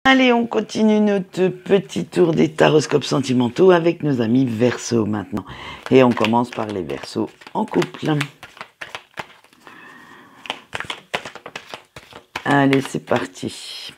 Allez, on continue notre petit tour des taroscopes sentimentaux avec nos amis Verseaux maintenant. Et on commence par les Verseaux en couple. Allez, c'est parti.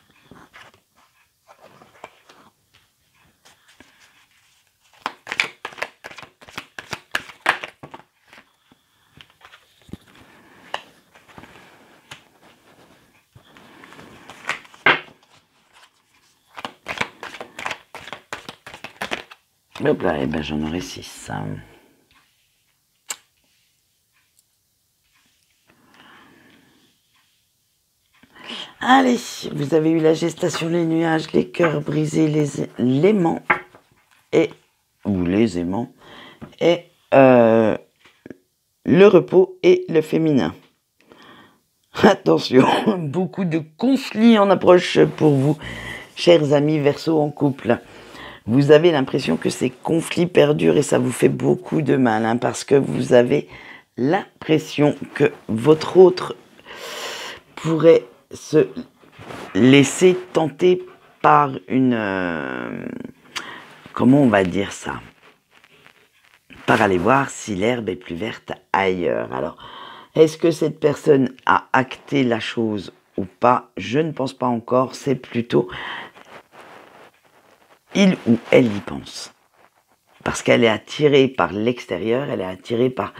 Hop là, et ben j'en aurai 6. Allez, vous avez eu la gestation, les nuages, les cœurs brisés, l'aimant, ou les aimants, et le repos et le féminin. Attention, beaucoup de conflits en approche pour vous, chers amis Verseaux en couple. Vous avez l'impression que ces conflits perdurent et ça vous fait beaucoup de mal, parce que vous avez l'impression que votre autre pourrait se laisser tenter par une... comment on va dire ça? Par aller voir si l'herbe est plus verte ailleurs. Alors, est-ce que cette personne a acté la chose ou pas? Je ne pense pas encore, c'est plutôt... il ou elle y pense. Parce qu'elle est attirée par l'extérieur, elle est attirée par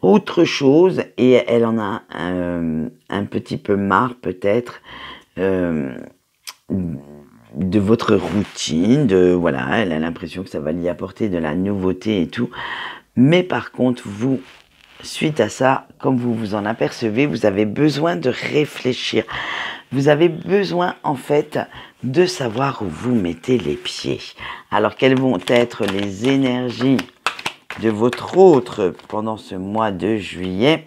autre chose et elle en a un petit peu marre peut-être de votre routine, voilà, elle a l'impression que ça va lui apporter de la nouveauté et tout. Mais par contre, vous, suite à ça, comme vous vous en apercevez, vous avez besoin de réfléchir. Vous avez besoin, en fait, de savoir où vous mettez les pieds. Alors, quelles vont être les énergies de votre autre pendant ce mois de juillet?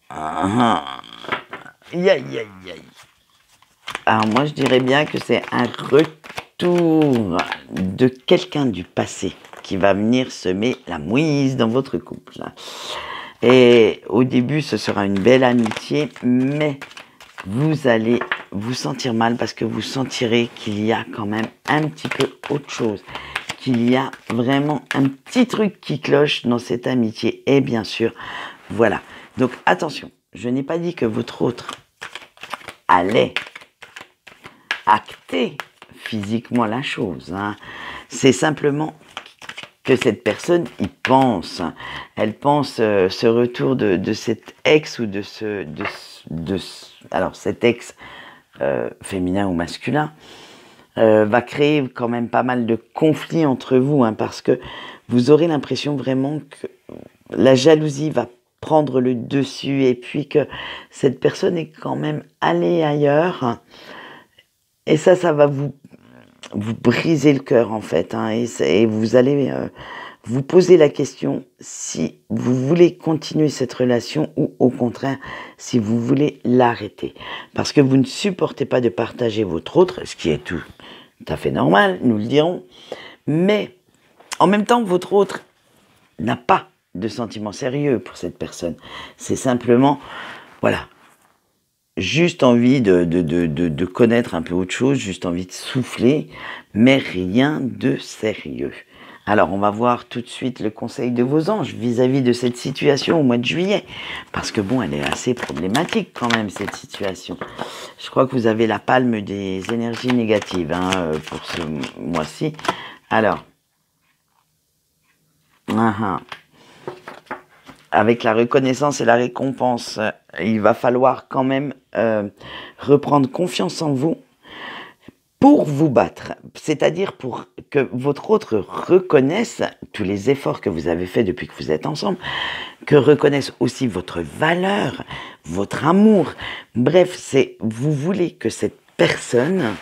Aïe, aïe, aïe. Alors, moi, je dirais bien que c'est un retour de quelqu'un du passé qui va venir semer la mouise dans votre couple. Et au début, ce sera une belle amitié, mais vous allez vous sentir mal parce que vous sentirez qu'il y a quand même un petit peu autre chose, qu'il y a vraiment un petit truc qui cloche dans cette amitié. Et bien sûr, voilà. Donc attention, je n'ai pas dit que votre autre allait acter physiquement la chose. C'est simplement que cette personne y pense. Elle pense ce retour de cet ex ou alors cet ex féminin ou masculin va créer quand même pas mal de conflits entre vous, parce que vous aurez l'impression vraiment que la jalousie va prendre le dessus et puis que cette personne est quand même allée ailleurs et ça va vous briser le cœur en fait, et vous allez vous poser la question si vous voulez continuer cette relation ou au contraire si vous voulez l'arrêter, parce que vous ne supportez pas de partager votre autre, ce qui est tout à fait normal, nous le dirons, mais en même temps votre autre n'a pas de sentiments sérieux pour cette personne, c'est simplement, voilà, juste envie de connaître un peu autre chose, juste envie de souffler, mais rien de sérieux. Alors, on va voir tout de suite le conseil de vos anges vis-à-vis de cette situation au mois de juillet. Parce que bon, elle est assez problématique quand même, cette situation. Je crois que vous avez la palme des énergies négatives pour ce mois-ci. Alors, avec la reconnaissance et la récompense, il va falloir quand même reprendre confiance en vous pour vous battre. C'est-à-dire pour que votre autre reconnaisse tous les efforts que vous avez faits depuis que vous êtes ensemble, que reconnaisse aussi votre valeur, votre amour. Bref, vous voulez que cette personne,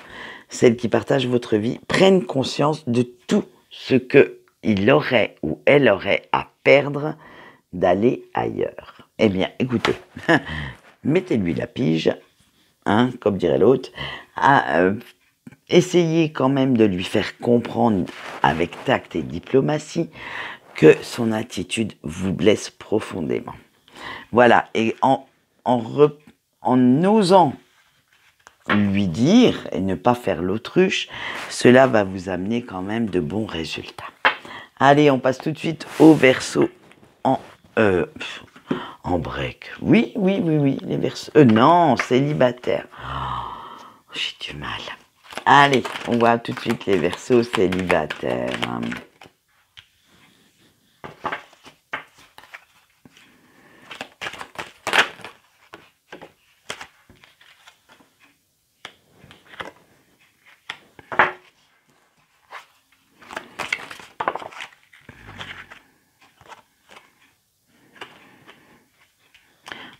celle qui partage votre vie, prenne conscience de tout ce qu'il aurait ou elle aurait à perdre d'aller ailleurs. Eh bien, écoutez, mettez-lui la pige, comme dirait l'autre, essayez quand même de lui faire comprendre avec tact et diplomatie que son attitude vous blesse profondément. Voilà, et en osant lui dire et ne pas faire l'autruche, cela va vous amener quand même de bons résultats. Allez, on passe tout de suite au Verseau en break. Oui, les Verseaux. Non, célibataire. Oh, j'ai du mal. Allez, on voit tout de suite les Verseaux célibataires.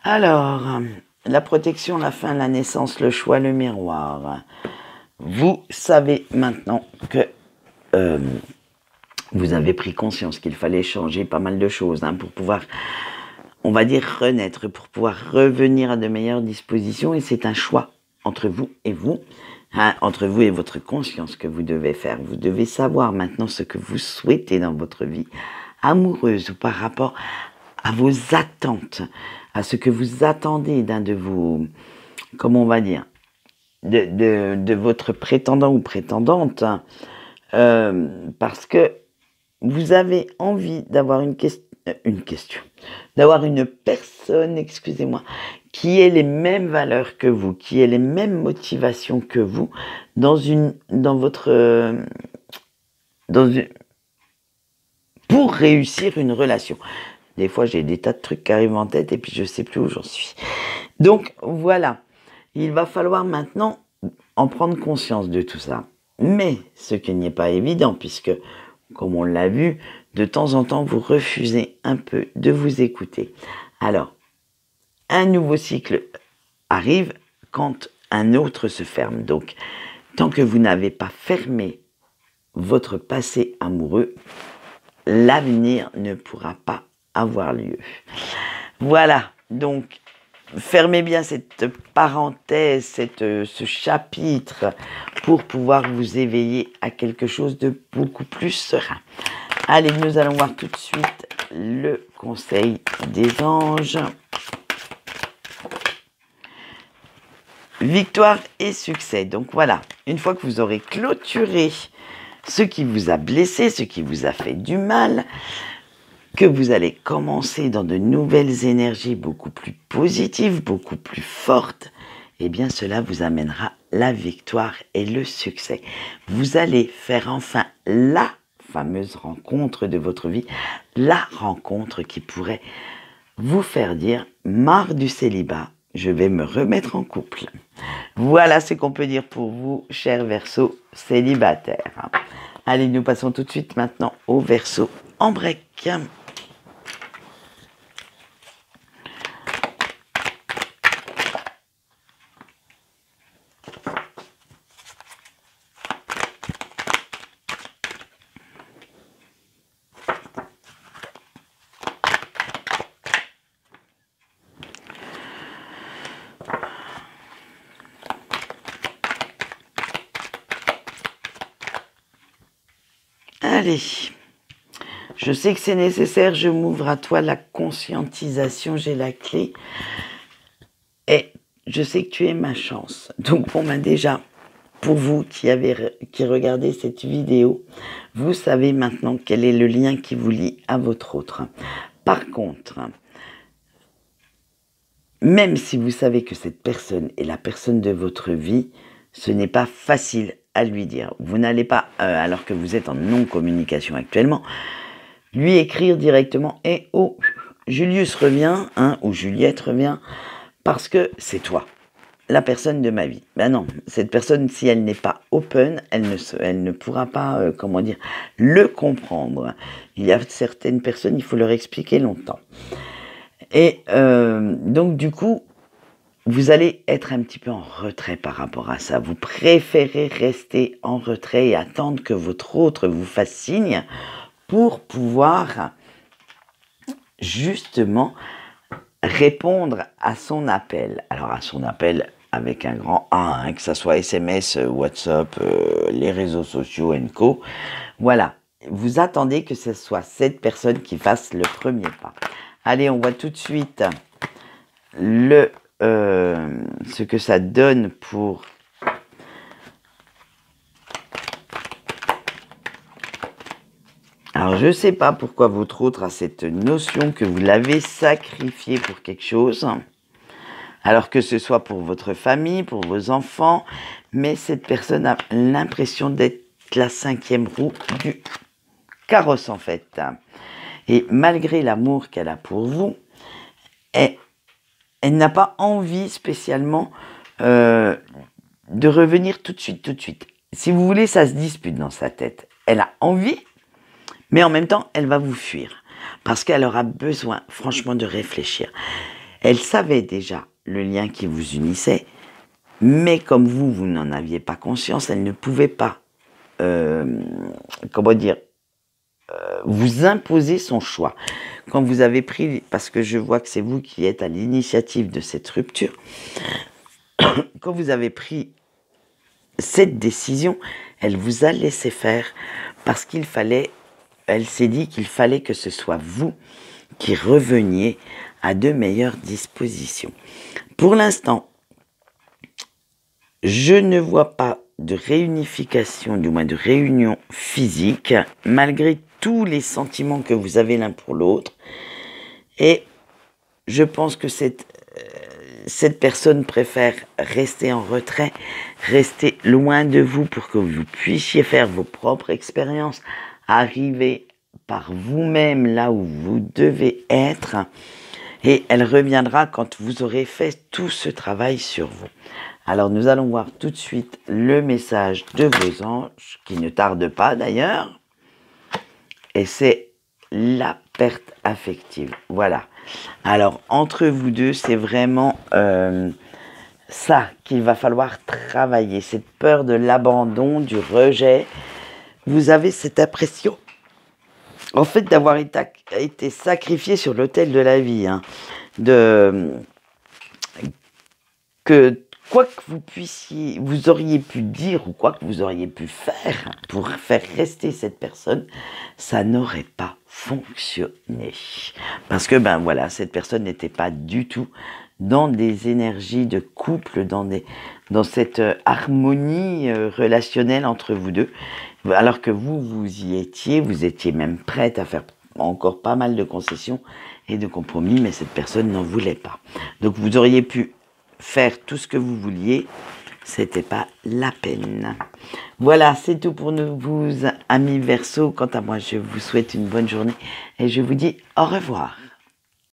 Alors, la protection, la fin, la naissance, le choix, le miroir. Vous savez maintenant que vous avez pris conscience qu'il fallait changer pas mal de choses pour pouvoir, on va dire, renaître, pour pouvoir revenir à de meilleures dispositions. Et c'est un choix entre vous et vous, entre vous et votre conscience que vous devez faire. Vous devez savoir maintenant ce que vous souhaitez dans votre vie amoureuse ou par rapport à vos attentes, à ce que vous attendez d'un de vos, comment on va dire, de votre prétendant ou prétendante, parce que vous avez envie d'avoir une question, d'avoir une personne, excusez-moi, qui ait les mêmes valeurs que vous, qui ait les mêmes motivations que vous, pour réussir une relation. Des fois, j'ai des tas de trucs qui arrivent en tête et puis je ne sais plus où j'en suis. Donc, voilà. Il va falloir maintenant en prendre conscience de tout ça. Mais ce qui n'est pas évident, puisque, comme on l'a vu, de temps en temps, vous refusez un peu de vous écouter. Alors, un nouveau cycle arrive quand un autre se ferme. Donc, tant que vous n'avez pas fermé votre passé amoureux, l'avenir ne pourra pas avoir lieu. Voilà, donc fermez bien cette parenthèse, ce chapitre pour pouvoir vous éveiller à quelque chose de beaucoup plus serein. Allez, nous allons voir tout de suite le conseil des anges. Victoire et succès. Donc voilà, une fois que vous aurez clôturé ce qui vous a blessé, ce qui vous a fait du mal, que vous allez commencer dans de nouvelles énergies beaucoup plus positives, beaucoup plus fortes, eh bien cela vous amènera la victoire et le succès. Vous allez faire enfin la fameuse rencontre de votre vie, la rencontre qui pourrait vous faire dire « marre du célibat, je vais me remettre en couple ». Voilà ce qu'on peut dire pour vous, chers Verseaux célibataires. Allez, nous passons tout de suite maintenant au Verseau en break. Allez, je sais que c'est nécessaire, je m'ouvre à toi, la conscientisation, j'ai la clé. Et je sais que tu es ma chance. Donc bon, déjà, pour vous qui regardez cette vidéo, vous savez maintenant quel est le lien qui vous lie à votre autre. Par contre, même si vous savez que cette personne est la personne de votre vie, ce n'est pas facile à lui dire. Vous n'allez pas, alors que vous êtes en non-communication actuellement, lui écrire directement « Eh oh, Julius revient, ou Juliette revient, parce que c'est toi, la personne de ma vie. » Ben non, cette personne, si elle n'est pas open, elle ne pourra pas, le comprendre. Il y a certaines personnes, il faut leur expliquer longtemps. Et donc, du coup, vous allez être un petit peu en retrait par rapport à ça. Vous préférez rester en retrait et attendre que votre autre vous fasse signe pour pouvoir justement répondre à son appel. Alors, à son appel avec un grand A, que ça soit SMS, WhatsApp, les réseaux sociaux, &co. Voilà, vous attendez que ce soit cette personne qui fasse le premier pas. Allez, on voit tout de suite ce que ça donne pour Alors, je ne sais pas pourquoi votre autre a cette notion que vous l'avez sacrifié pour quelque chose, alors que ce soit pour votre famille, pour vos enfants, mais cette personne a l'impression d'être la 5e roue du carrosse en fait. Et malgré l'amour qu'elle a pour vous, elle n'a pas envie spécialement de revenir tout de suite. Si vous voulez, ça se dispute dans sa tête. Elle a envie, mais en même temps, elle va vous fuir. Parce qu'elle aura besoin, franchement, de réfléchir. Elle savait déjà le lien qui vous unissait, mais comme vous n'en aviez pas conscience, elle ne pouvait pas, vous imposer son choix. Quand vous avez pris, parce que je vois que c'est vous qui êtes à l'initiative de cette rupture, quand vous avez pris cette décision, elle vous a laissé faire parce qu'il fallait, elle s'est dit qu'il fallait que ce soit vous qui reveniez à de meilleures dispositions. Pour l'instant, je ne vois pas de réunification, du moins de réunion physique, malgré tous les sentiments que vous avez l'un pour l'autre. Et je pense que cette personne préfère rester en retrait, rester loin de vous pour que vous puissiez faire vos propres expériences, arriver par vous-même là où vous devez être. Et elle reviendra quand vous aurez fait tout ce travail sur vous. Alors nous allons voir tout de suite le message de vos anges, qui ne tarde pas d'ailleurs. Et c'est la perte affective. Voilà. Alors entre vous deux, c'est vraiment ça qu'il va falloir travailler. Cette peur de l'abandon, du rejet. Vous avez cette impression, en fait, d'avoir été sacrifié sur l'autel de la vie. Hein, que quoi que vous auriez pu dire ou quoi que vous auriez pu faire pour faire rester cette personne, ça n'aurait pas fonctionné. Parce que, voilà, cette personne n'était pas du tout dans des énergies de couple, dans cette harmonie relationnelle entre vous deux. Alors que vous y étiez, vous étiez même prête à faire encore pas mal de concessions et de compromis, mais cette personne n'en voulait pas. Donc vous auriez pu faire tout ce que vous vouliez, c'était pas la peine. Voilà, c'est tout pour vous, amis Verseau. Quant à moi, je vous souhaite une bonne journée et je vous dis au revoir.